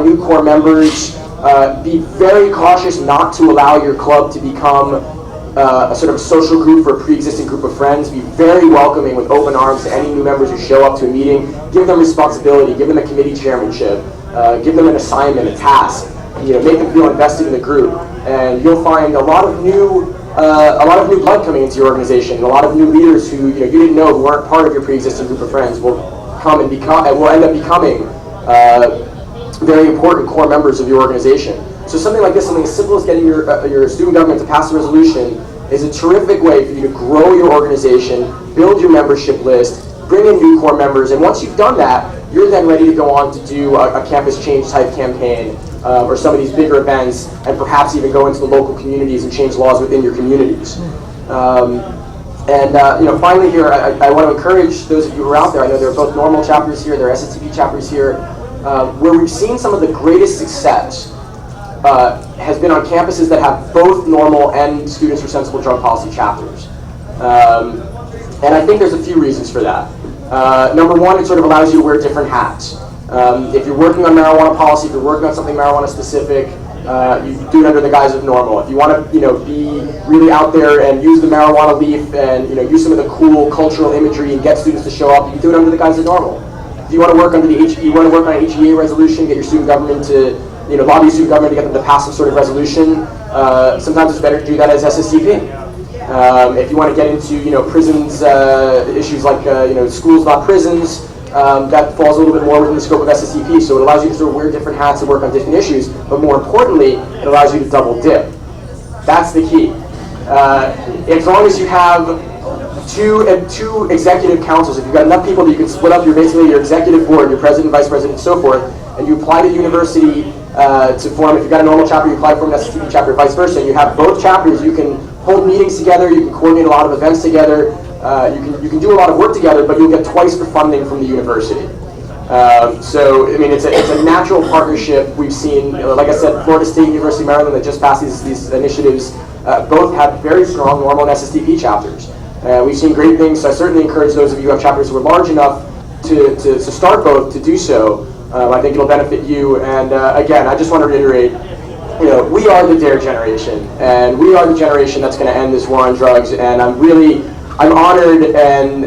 new core members. Be very cautious not to allow your club to become a sort of social group for a pre-existing group of friends. Be very welcoming with open arms to any new members who show up to a meeting. Give them responsibility, give them a committee chairmanship, give them an assignment, a task. Make them feel invested in the group. And you'll find a lot of new blood coming into your organization. A lot of new leaders who you didn't know, who weren't part of your pre-existing group of friends, will come and will end up becoming very important core members of your organization. So something like this, something as simple as getting your student government to pass a resolution, is a terrific way for you to grow your organization, build your membership list, bring in new core members, and once you've done that, you're then ready to go on to do a campus change type campaign, or some of these bigger events, and perhaps even go into the local communities and change laws within your communities. Finally here, I want to encourage those of you who are out there. I know there are both normal chapters here, there are SSTP chapters here, where we've seen some of the greatest success has been on campuses that have both normal and Students for Sensible Drug Policy chapters. And I think there's a few reasons for that. Number one, it sort of allows you to wear different hats. If you're working on marijuana policy, if you're working on something marijuana specific, you do it under the guise of normal. If you want to, be really out there and use the marijuana leaf and use some of the cool cultural imagery and get students to show up, you can do it under the guise of normal. If you want to work under you want to work on an HEA resolution, get your student government to, lobby your student government to get them to pass some sort of resolution. Sometimes it's better to do that as SSCP. If you want to get into, prisons issues like, schools not prisons, that falls a little bit more within the scope of SSCP. So it allows you to sort of wear different hats and work on different issues. But more importantly, it allows you to double dip. That's the key. As long as you have two executive councils, if you've got enough people that you can split up your executive board, your president, vice president, and so forth, and you apply to the university to form, if you've got a normal chapter, you apply to form an SSTP chapter, vice versa, and you have both chapters, you can hold meetings together, you can coordinate a lot of events together, you can do a lot of work together, but you'll get twice the funding from the university. It's a natural partnership. We've seen, like I said, Florida State, University of Maryland that just passed these initiatives, both have very strong normal and SSTP chapters. We've seen great things, so I certainly encourage those of you who have chapters who are large enough to start both, to do so. I think it'll benefit you, and again, I just want to reiterate, we are the DARE generation, and we are the generation that's going to end this war on drugs, and I'm honored, and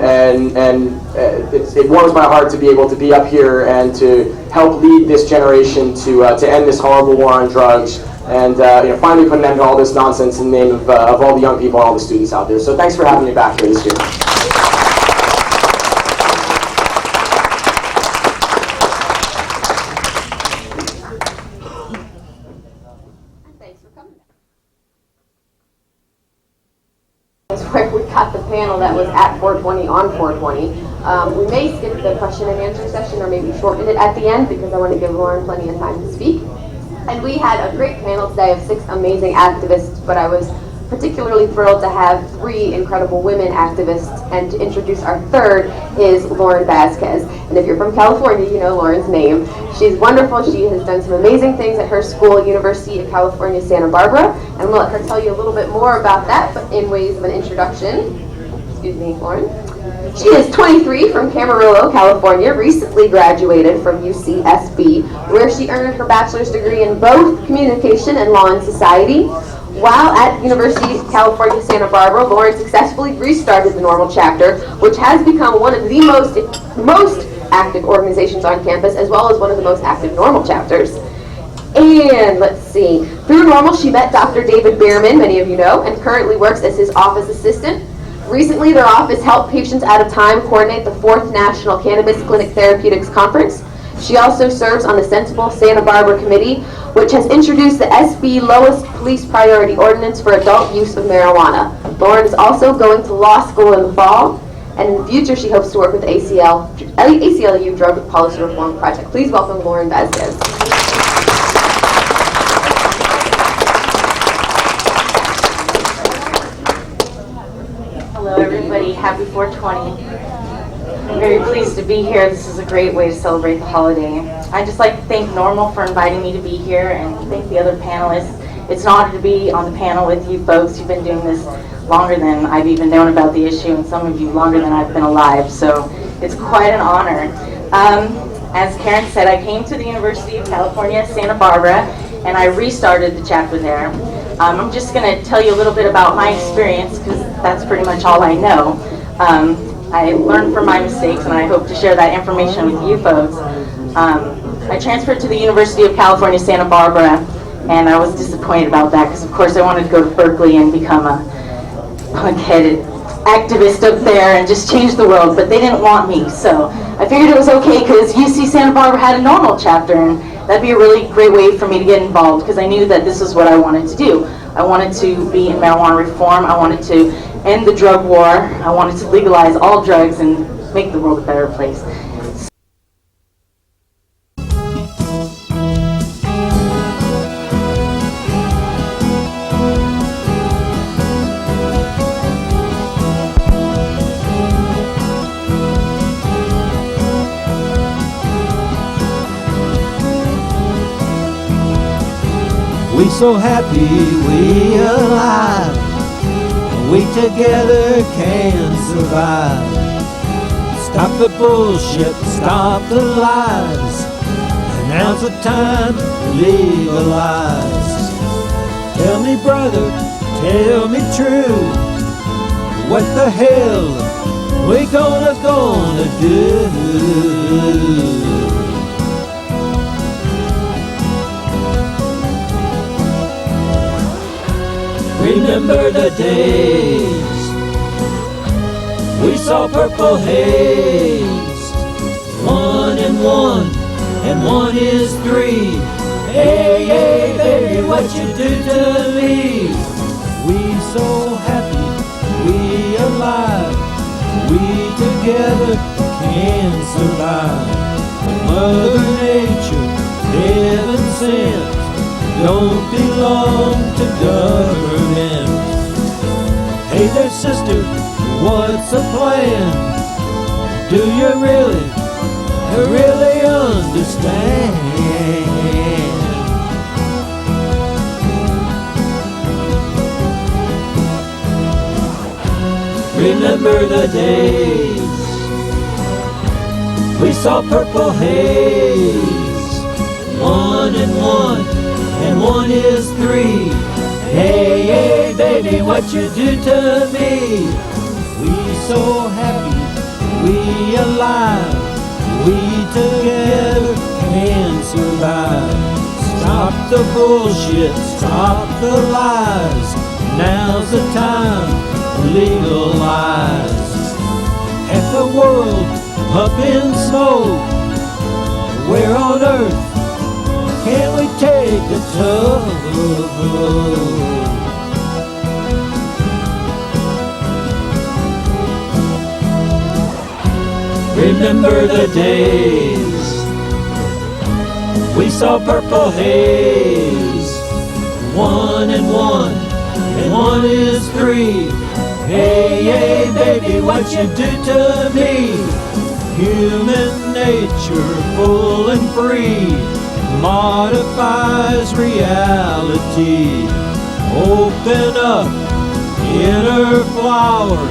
it warms my heart to be able to be up here and to help lead this generation to end this horrible war on drugs, and finally put an end to all this nonsense in the name of all the young people and all the students out there. So thanks for having me back here this year. We got the panel that was at 420 on 420. We may skip the question and answer session or maybe shorten it at the end because I want to give Lauren plenty of time to speak. And we had a great panel today of 6 amazing activists, but I was particularly thrilled to have 3 incredible women activists, and to introduce our third is Lauren Vazquez. And if you're from California, you know Lauren's name. She's wonderful. She has done some amazing things at her school, University of California, Santa Barbara, and we'll let her tell you a little bit more about that, but in ways of an introduction. Excuse me, Lauren. She is 23 from Camarillo, California, recently graduated from UCSB, where she earned her bachelor's degree in both communication and law and society. While at University of California, Santa Barbara, Lauren successfully restarted the Normal chapter, which has become one of the most active organizations on campus, as well as one of the most active Normal chapters. And let's see, through Normal, she met Dr. David Behrman, many of you know, and currently works as his office assistant. Recently, their office helped Patients Out of Time coordinate the 4th National Cannabis Clinic Therapeutics Conference. She also serves on the Sensible Santa Barbara Committee, which has introduced the SB Lowest Police Priority Ordinance for adult use of marijuana. Lauren is also going to law school in the fall, and in the future she hopes to work with the ACLU Drug Policy Reform Project. Please welcome Lauren Vazquez. Hello everybody, happy 420. I'm very pleased to be here. This is a great way to celebrate the holiday. I'd just like to thank Normal for inviting me to be here, and thank the other panelists. It's an honor to be on the panel with you folks. You've been doing this longer than I've even known about the issue, and some of you longer than I've been alive, so it's quite an honor. As Karen said, I came to the University of California, Santa Barbara, and I restarted the chapter there. I'm just going to tell you a little bit about my experience because that's pretty much all I know. I learned from my mistakes, and I hope to share that information with you folks. I transferred to the University of California, Santa Barbara, and I was disappointed about that because, of course, I wanted to go to Berkeley and become a punk-headed activist up there and just change the world, but they didn't want me, so I figured it was okay because UC Santa Barbara had a normal chapter, and that'd be a really great way for me to get involved because I knew that this is what I wanted to do. I wanted to be in marijuana reform. I wanted to end the drug war. I wanted to legalize all drugs and make the world a better place. We so happy we alive, we together can survive. Stop the bullshit, stop the lies, and now's the time to legalize. Tell me brother, tell me true, what the hell we gonna do? Remember the days we saw purple haze. 1 and 1 is 3. Hey, hey, baby, what you do to me? We so happy, we alive, we together can survive. Mother Nature, heaven sent, don't belong to government. Hey there sister, what's the plan? Do you really understand? Remember the days we saw purple haze. 1 and 1 is 3. Hey, hey, baby, what you do to me? We so happy, we alive, we together can survive. Stop the bullshit, stop the lies, now's the time to legalize. Half the world up in smoke, where on earth can we take the tug? Remember the days we saw purple haze. 1 and 1 is 3. Hey, hey, baby, what you do to me? Human nature full and free modifies reality. Open up, inner flower,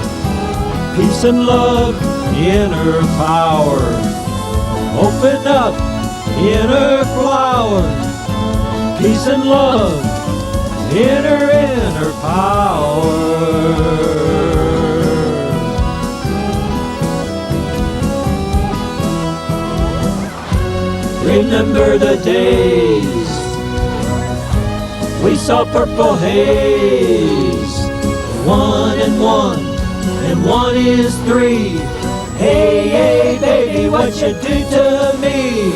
peace and love, inner power. Open up, inner flower, peace and love, inner power. Remember the days we saw purple haze. 1 and 1 is 3. Hey, hey, baby, what you do to me?